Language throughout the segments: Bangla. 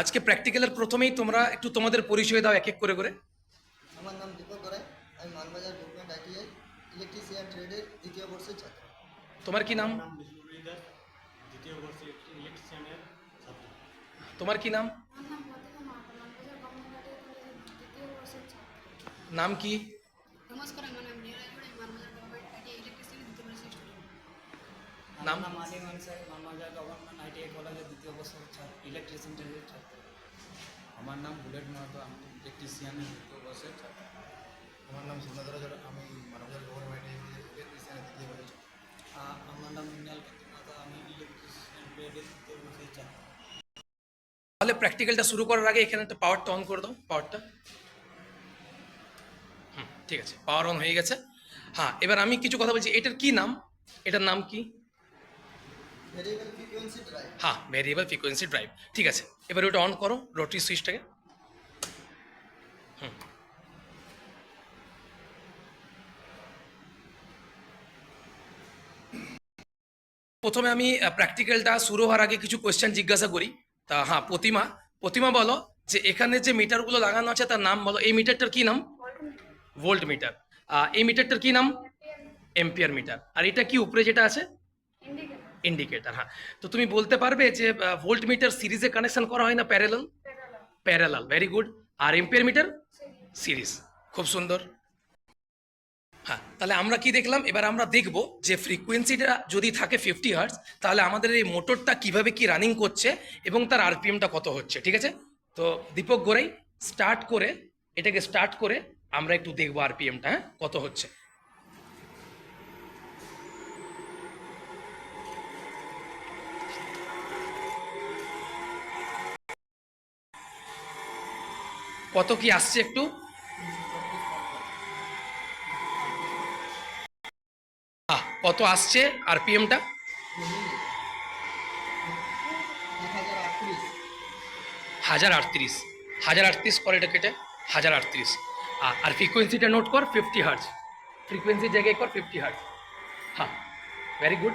আজকে প্র্যাকটিক্যালের প্রথমেই তোমরা একটু তোমাদের পরিচয় দাও এক এক করে করে। আমার নাম দীপক গড়াই। আমি মানবাজার গভর্নমেন্ট আইটিআই ইলেকট্রিশিয়ান ট্রেডের দ্বিতীয় বর্ষের ছাত্র। তোমার কি নাম? আমার নাম বিষ্ণুপ্রিয় দাস, দ্বিতীয় বর্ষে ইলেকট্রিশিয়ানের ছাত্র। তোমার কি নাম? আমার নাম প্রতিমা মাহাতো, মানবাজার গভর্নমেন্ট আইটিআই কলেজের দ্বিতীয় বর্ষের ছাত্র। নাম কি? নমস্কার, আমার নাম নীরা জুড়ে, মানবাজার গভর্নমেন্ট আইটিআই ইলেকট্রিশিয়ানের দ্বিতীয় বর্ষের স্টুডেন্ট। নাম? আমার নাম আলিম আনসার, মানবাজার গভর্নমেন্ট আইটিআই কলেজের দ্বিতীয় বর্ষের ইলেকট্রিশিয়ান ট্রেডের ছাত্র। আমার নাম বুলেট মাহাতো, আমি ইলেকট্রিশিয়ানের দ্বিতীয় বর্ষের ছাত্র। আমার নাম সোনাধর জল, আমি মানবাজার গভর্নমেন্ট ইলেকট্রিশিয়ানের দ্বিতীয় বর্ষের ছাত্র। আমার নাম মৃণাল কান্তি মাহাতো, আমি ইলেকট্রিশিয়ান ট্রেডের দ্বিতীয় বর্ষের ছাত্র। তাহলে প্র্যাকটিক্যালটা শুরু করার আগে এখানে একটা পাওয়ারটা অন করে দাও, পাওয়ারটা। ঠিক আছে, পাওয়ার অন হয়ে গেছে। হ্যাঁ, এবার আমি কিছু কথা বলছি। এটার কি নাম? এটার নাম কি? Variable frequency drive. হ্যাঁ, ভেরিয়েবল ফ্রিকোয়েন্সি ড্রাইভ। ঠিক আছে, এবার ওটা অন করো, রোটারি সুইচটাকে। প্রথমে আমি প্র্যাকটিক্যালটা শুরু হওয়ার আগে কিছু কোয়েশ্চেন জিজ্ঞাসা করি। তা হ্যাঁ, প্রতিমা প্রতিমা বলো যে এখানে যে মিটারগুলো লাগানো আছে তার নাম বলো। এই মিটারটার কি নাম? Volt metre. এই মিটারটার কি নাম? Ampere metre. আর এটা কি উপরে যেটা আছে? ইন্ডিকেটর। হ্যাঁ, তো তুমি বলতে পারবে যে ভোল্ট মিটার সিরিজে কানেকশন করা হয় না প্যারালাল? Parallel, very good. আর এম্পিয়ার মিটার সিরিজ। খুব সুন্দর। হ্যাঁ, তাহলে আমরা কি দেখলাম? এবার আমরা দেখব যে ফ্রিকোয়েন্সিটা যদি থাকে 50 হার্টজ, তাহলে আমাদের এই মোটরটা কিভাবে কি রানিং করছে এবং তার আরপিএমটা কত হচ্ছে। ঠিক আছে, তো দীপক গোড়াই এটাকে স্টার্ট করে আমরা একটু দেখবো আরপিএমটা, হ্যাঁ, কত হচ্ছে। কত কি আসছে একটু? কত আসছে আরপিএমটা? 1038। 1038 করে এটা কেটে 1038। আর ফ্রিকোয়েন্সিটা নোট কর 50 হার্টজ। ফ্রিকোয়েন্সির জায়গায় কর 50 হার্টজ। হ্যাঁ, ভেরি গুড।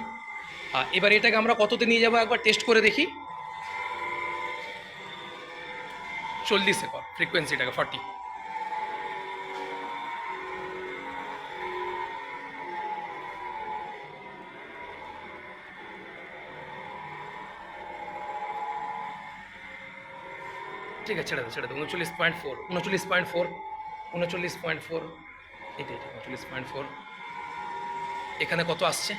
এবার এটাকে আমরা কততে নিয়ে যাবো একবার টেস্ট করে দেখি। 40-এ কর ফ্রিকোয়েন্সিটাকে, 40। ঠিক আছে, ছেড়ে দাও 39.4, 39.4, 39.4, এটা 39.4। এখানে কত আসছে?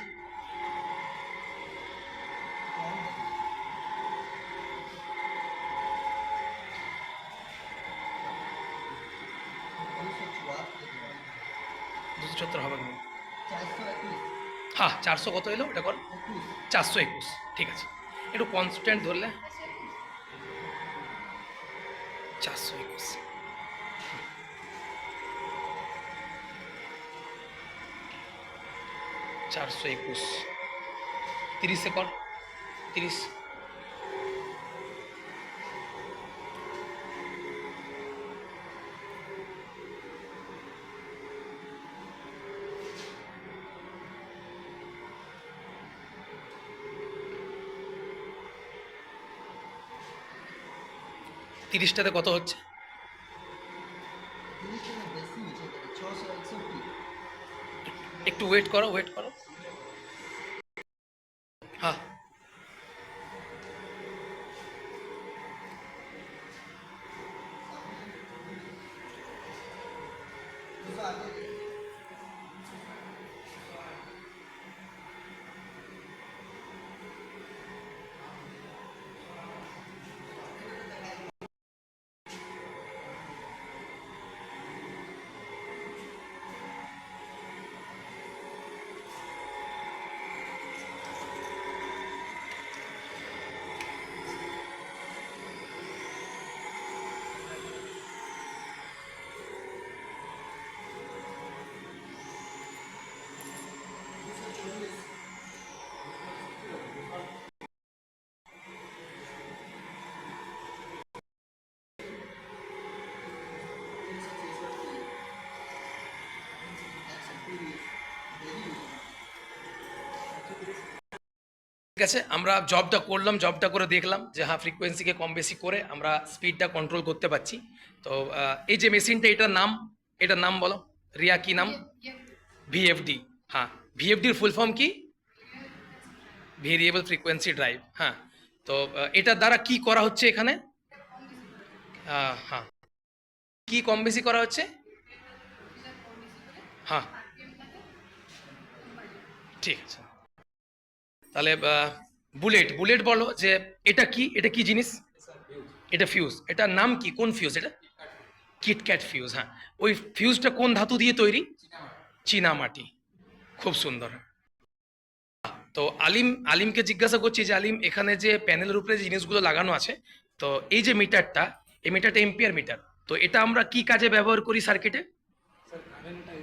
দুশো 70 হবে না? 421। হ্যাঁ, 400 কত এলো এটা কর? 421। ঠিক আছে, একটু কনস্ট্যান্ট ধরলে 421। 421 30-এ কর, 30। তিরিশটাতে কত হচ্ছে? 30 টাকা বেশি হয়েছে, 661। একটু ওয়েট করো, ওয়েট করো। হ্যাঁ, ঠিক আছে, আমরা জবটা করলাম, জবটা করে দেখলাম যে হ্যাঁ ফ্রিকোয়েন্সিকে কম বেশি করে আমরা স্পিডটা কন্ট্রোল করতে পারছি। তো এই যে মেশিনটা, এটার নাম বলো রিয়া, কি নাম? ভিএফডি। হ্যাঁ, ভিএফডির ফুল ফর্ম কি? Variable frequency drive. হ্যাঁ, তো এটার দ্বারা কি করা হচ্ছে এখানে? হ্যাঁ, কি কম বেশি করা হচ্ছে? হ্যাঁ, ঠিক আছে। তাহলে বুলেট বলো যে এটা কি জিনিস? এটা ফিউজ। এটার নাম কি? কোন ফিউজ এটা? KitKat fuse. হ্যাঁ, ওই ফিউজটা কোন ধাতু দিয়ে তৈরি? চীনামাটি। খুব সুন্দর। তো আলিমকে জিজ্ঞাসা করছি যে আলিম, এখানে যে প্যানেলের উপরে যে জিনিসগুলো লাগানো আছে, তো এই যে মিটারটা, এই মিটারটা এম্পিয়ার মিটার, তো এটা আমরা কি কাজে ব্যবহার করি সার্কিটে? স্যার কারেন্টটা